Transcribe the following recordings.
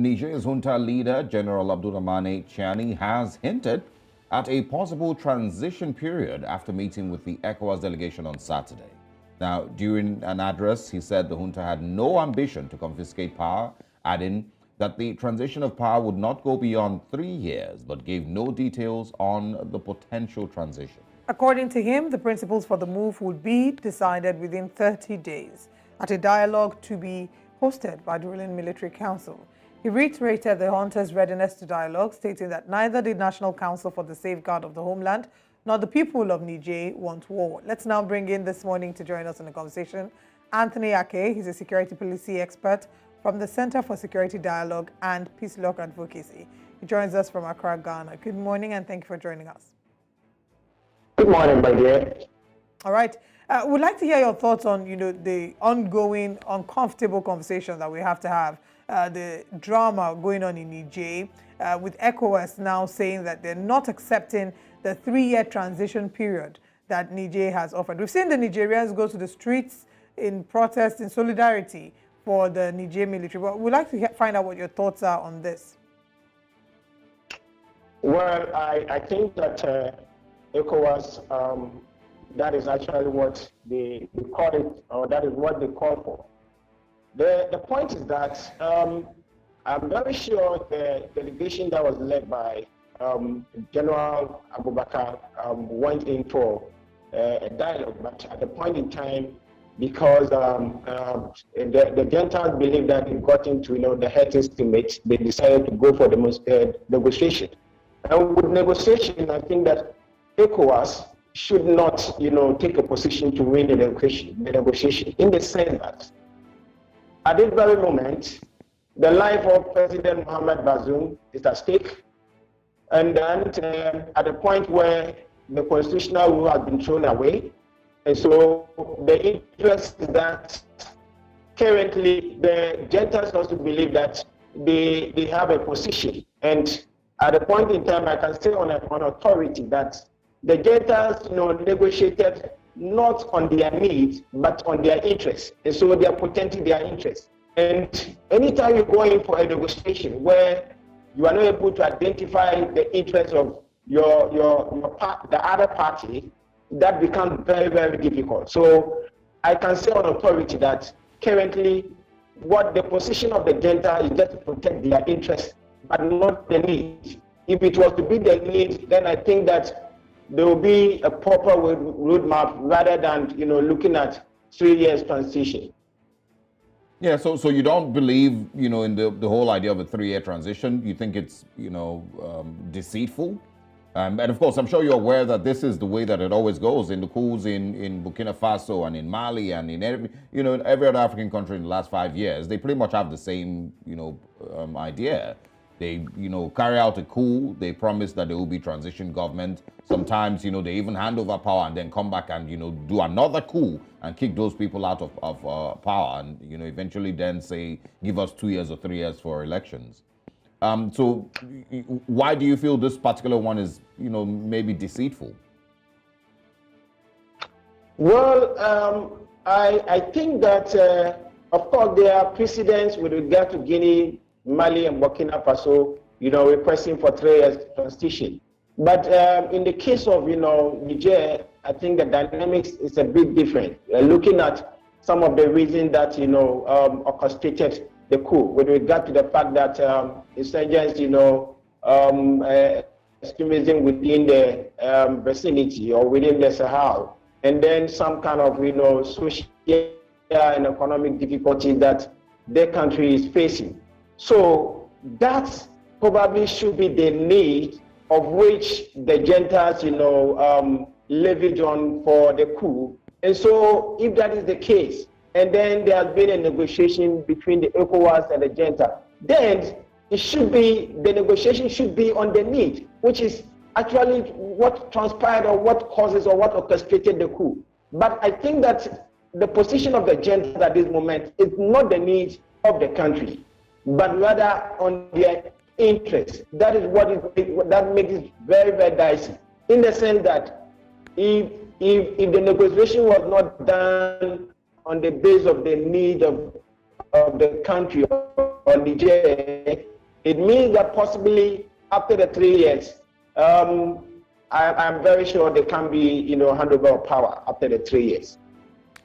Niger's Junta leader, General Abdourahamane Tchiani, has hinted at a possible transition period after meeting with the ECOWAS delegation on Saturday. Now, during an address, he said the junta had no ambition to confiscate power, adding that the transition of power would not go beyond 3 years, but gave no details on the potential transition. According to him, the principles for the move would be decided within 30 days at a dialogue to be hosted by the ruling military council. He reiterated the junta's readiness to dialogue, stating that neither the National Council for the Safeguard of the Homeland nor the people of Niger want war. Let's now bring in this morning to join us in the conversation Anthony Ake. He's a security policy expert from the Center for Security Dialogue and Peace Law Advocacy. He joins us from Accra, Ghana. Good morning, and thank you for joining us. Good morning, my dear. All right. We'd like to hear your thoughts on, the ongoing uncomfortable conversation that we have to have, the drama going on in Niger, with ECOWAS now saying that they're not accepting the 3-year transition period that Niger has offered. We've seen the Nigerians go to the streets in protest, in solidarity for the Niger military. But we'd like to find out what your thoughts are on this. Well, I think that ECOWAS, that is actually what they call it, or that is what they call for. The point is that I'm very sure the delegation that was led by General Abubakar went in for a dialogue, but at the point in time, because the Gentiles believe that it got into the health estimate, they decided to go for the negotiation. And with negotiation, I think that ECOWAS should not take a position to win the negotiation, in the sense that at this very moment, the life of President Mohamed Bazoum is at stake. And then at the point where the constitutional rule has been thrown away, and so the interest is that currently the Gentiles also believe that they have a position. And at a point in time, I can say on authority that the Gentiles negotiated not on their needs, but on their interests. And so they are protecting their interests. And anytime you go in for a negotiation where you are not able to identify the interests of the other party, that becomes very, very difficult. So I can say on authority that currently what the position of the Junta is just to protect their interests, but not the need. If it was to be the need, then I think that there will be a proper roadmap rather than looking at 3 years transition. Yeah, so you don't believe in the whole idea of a 3-year transition. You think it's deceitful, and of course I'm sure you're aware that this is the way that it always goes in the coups in Burkina Faso and in Mali and in every other African country in the last 5 years. They pretty much have the same idea. They carry out a coup. They promise that there will be transition government. Sometimes they even hand over power and then come back and do another coup and kick those people out of power and eventually then say give us 2 years or 3 years for elections. So why do you feel this particular one is maybe deceitful? Well, I think that of course there are precedents with regard to Guinea, Mali and Burkina Faso, requesting for 3 years transition. But in the case of, Niger, I think the dynamics is a bit different. Looking at some of the reasons that, orchestrated the coup with regard to the fact that insurgents, extremism within the vicinity or within the Sahel, and then some kind of, social and economic difficulties that their country is facing. So that probably should be the need of which the Gentiles, leverage on for the coup. And so if that is the case, and then there has been a negotiation between the ECOWAS and the Junta, then the negotiation should be on the need, which is actually what transpired or what causes or what orchestrated the coup. But I think that the position of the Junta at this moment is not the need of the country, but rather on their interest. That is that makes it very, very dicey, in the sense that if the negotiation was not done on the basis of the need of the country or Niger, it means that possibly after the 3 years, I'm very sure there can be, handover of power after the 3 years.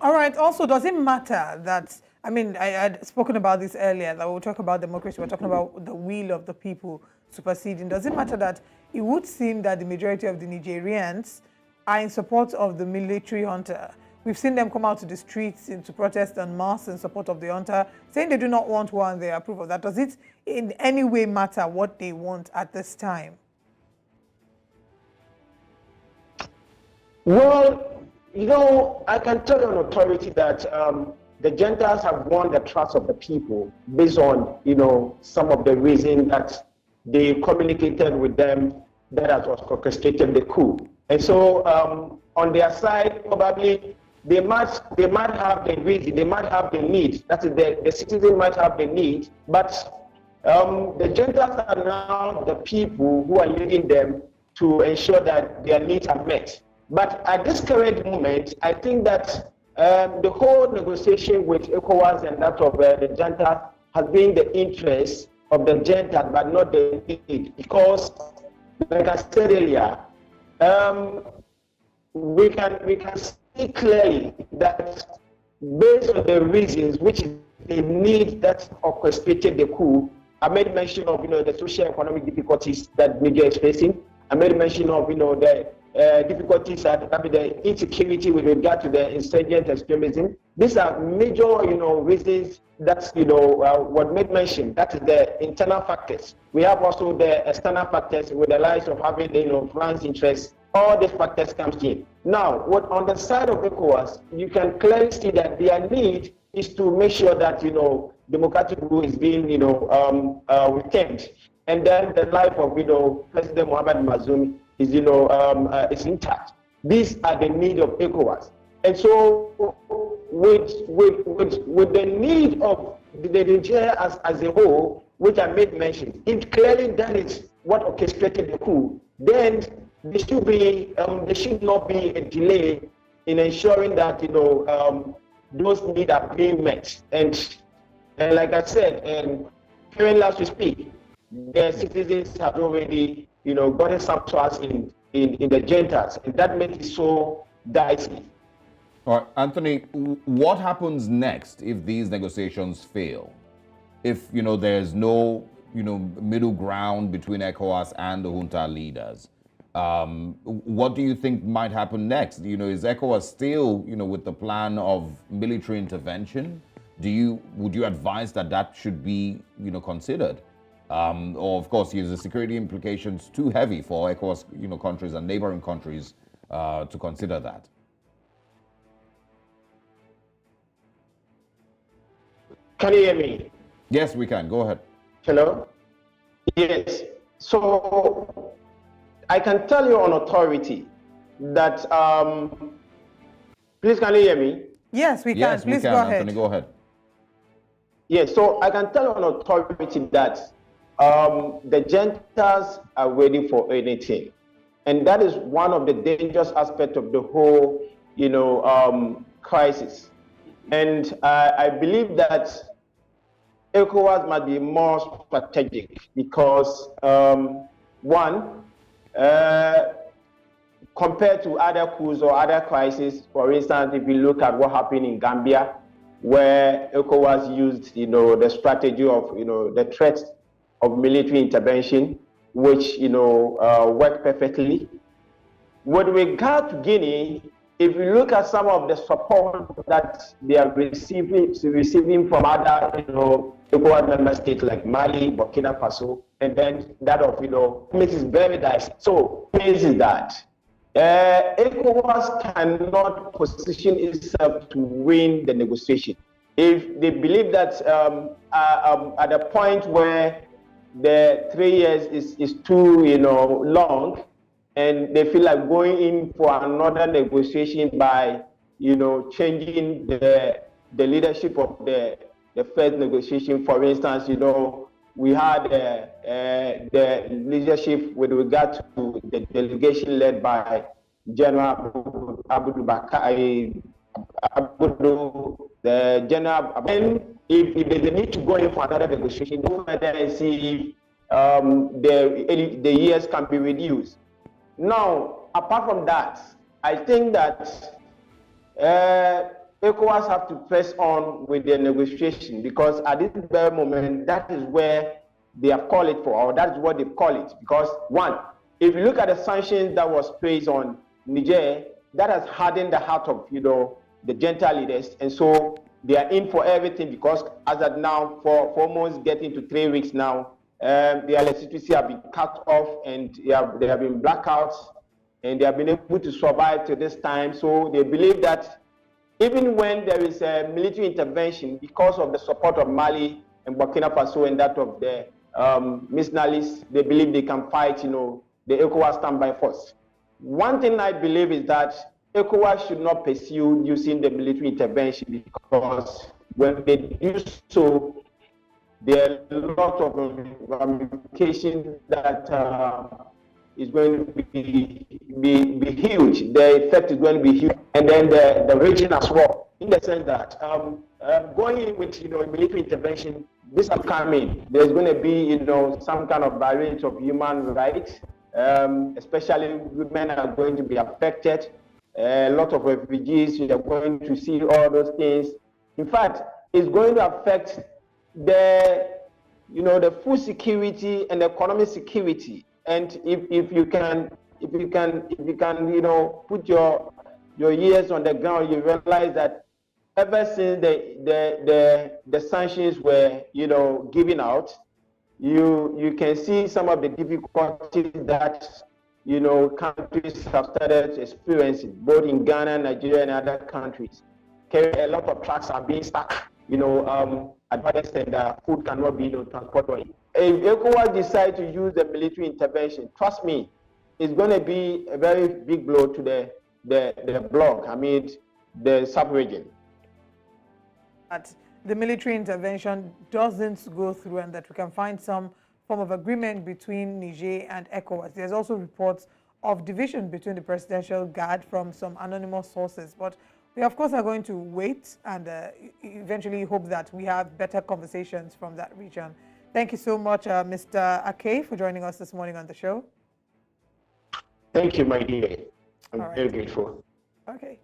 All right. Also, does it matter that, I mean, I had spoken about this earlier, that we'll talk about democracy, we're talking about the will of the people superseding. Does it matter that it would seem that the majority of the Nigerians are in support of the military junta? We've seen them come out to the streets to protest en masse in support of the junta, saying they do not want war and they approve of that. Does it in any way matter what they want at this time? Well, I can tell you on authority that the Juntas have won the trust of the people based on, some of the reasons that they communicated with them that was orchestrated the coup. And so on their side, probably they might have the reason, they might have the need. That is, the citizen might have the need, but the Juntas are now the people who are leading them to ensure that their needs are met. But at this current moment, I think that the whole negotiation with ECOWAS and that of the Junta has been the interest of the Junta, but not the need. Because, like I said earlier, we can see clearly that based on the reasons which is the need that orchestrated the coup, I made mention of the socio-economic difficulties that Niger is facing. I made mention of the difficulties that the insecurity with regard to the insurgent extremism. These are major, reasons that what made mention. That is the internal factors. We have also the external factors with the likes of having France interests. All these factors comes in. Now, what on the side of ECOWAS, you can clearly see that their need is to make sure that democratic rule is being retained, and then the life of President Mohamed Bazoum is intact. These are the need of ECOWAS. And so with the need of the Niger as a whole, which I made mention, if clearly that is what orchestrated the coup, then there should not be a delay in ensuring that those needs are being met. And like I said, currently as we speak, the citizens have already gotten some trust in the Juntas, and that makes it so dicey. All right, Anthony, what happens next if these negotiations fail? If there's no middle ground between ECOWAS and the junta leaders, what do you think might happen next? Is ECOWAS still with the plan of military intervention? Would you advise that should be considered? Or of course, is the security implications too heavy for ECOWAS countries and neighboring countries to consider that? Can you hear me? Yes, we can. Go ahead. Hello? Yes. So I can tell you on authority that, please can you hear me? Yes, we can. Yes, please we can, go Anthony, ahead. go ahead. Yes, so I can tell you on authority that the Juntas are ready for anything. And that is one of the dangerous aspects of the whole, crisis. And I believe that ECOWAS might be more strategic because, one, compared to other coups or other crises, for instance, if you look at what happened in Gambia, where ECOWAS used, the strategy of, the threat of military intervention, which, worked perfectly. With regard to Guinea, if you look at some of the support that they are receiving from other, ECOWAS member states like Mali, Burkina Faso, and then that of, makes it very dicey. So, this is that. ECOWAS cannot position itself to win the negotiation. If they believe that at a point where the 3 years is too long, and they feel like going in for another negotiation by changing the leadership of the first negotiation. For instance, we had the leadership with regard to the delegation led by General the General. And if there's a need to go in for another negotiation, go further and see the years can be reduced. Now, apart from that, I think that ECOWAS have to press on with their negotiation, because at this very moment, that is where they have called it for, or that's what they call it. Because one, if you look at the sanctions that was placed on Niger, that has hardened the heart of the Junta leaders, and so they are in for everything, because as of now, for almost getting to 3 weeks now, their electricity have been cut off, and they have been blackouts, and they have been able to survive to this time. So they believe that even when there is a military intervention, because of the support of Mali and Burkina Faso and that of the mercenaries, they believe they can fight, the ECOWAS standby force. One thing I believe is that ECOWAS should not pursue using the military intervention, because when they do so, there are a lot of ramifications that is going to be huge. The effect is going to be huge, and then the region as well, in the sense that going in with military intervention, this upcoming, there's going to be some kind of violation of human rights. Especially women are going to be affected. A lot of refugees are going to see all those things. In fact, it's going to affect the food security and the economic security. And if you can put your ears on the ground, you realize that ever since the sanctions were given out, you can see some of the difficulties that countries have started experiencing, both in Ghana, Nigeria, and other countries. A lot of trucks are being stuck, advised that food cannot be transported. If ECOWAS decide to use the military intervention, trust me, it's going to be a very big blow to the bloc. The sub-region. That the military intervention doesn't go through, and that we can find some form of agreement between Niger and ECOWAS. There's also reports of division between the Presidential Guard from some anonymous sources. But we, of course, are going to wait and eventually hope that we have better conversations from that region. Thank you so much, Mr. Ake, for joining us this morning on the show. Thank you, my dear. I'm very grateful. Okay.